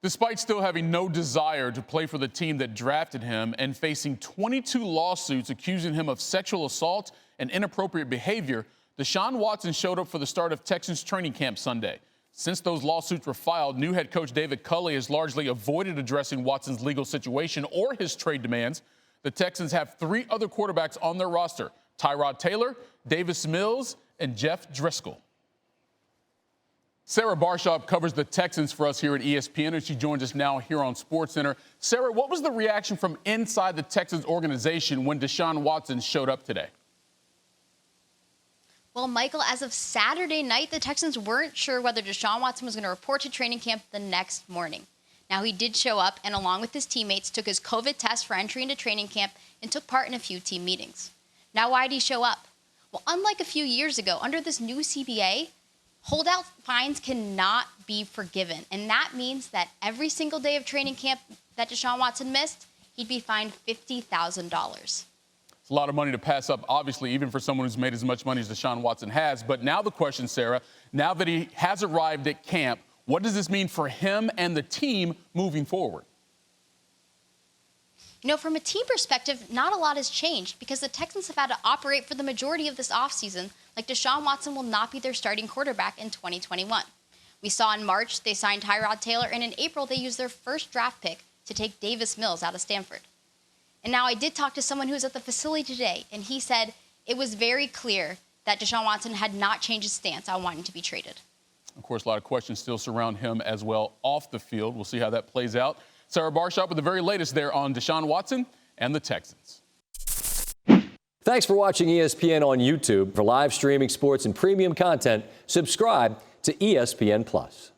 Despite still having no desire to play for the team that drafted him and facing 22 lawsuits accusing him of sexual assault and inappropriate behavior, Deshaun Watson showed up for the start of Texans training camp Sunday. Since those lawsuits were filed, new head coach David Culley has largely avoided addressing Watson's legal situation or his trade demands. The Texans have 3 other quarterbacks on their roster: Tyrod Taylor, Davis Mills, and Jeff Driscoll. Sarah Barshop covers the Texans for us here at ESPN, and she joins us now here on SportsCenter. Sarah, what was the reaction from inside the Texans organization when Deshaun Watson showed up today? Well, Michael, as of Saturday night, the Texans weren't sure whether Deshaun Watson was going to report to training camp the next morning. Now, he did show up and, along with his teammates, took his COVID test for entry into training camp and took part in a few team meetings. Now, why did he show up? Well, unlike a few years ago, under this new CBA, holdout fines cannot be forgiven. And that means that every single day of training camp that Deshaun Watson missed, he'd be fined $50,000. It's a lot of money to pass up, obviously, even for someone who's made as much money as Deshaun Watson has. But now the question, Sarah, now that he has arrived at camp, what does this mean for him and the team moving forward? You know, from a team perspective, not a lot has changed because the Texans have had to operate for the majority of this offseason like Deshaun Watson will not be their starting quarterback in 2021. We saw in March they signed Tyrod Taylor, and in April they used their first draft pick to take Davis Mills out of Stanford. And now I did talk to someone who was at the facility today, and he said it was very clear that Deshaun Watson had not changed his stance on wanting to be traded. Of course, a lot of questions still surround him as well off the field. We'll see how that plays out. Sarah Barshop with the very latest there on Deshaun Watson and the Texans. Thanks for watching ESPN on YouTube. For live streaming sports and premium content, subscribe to ESPN+.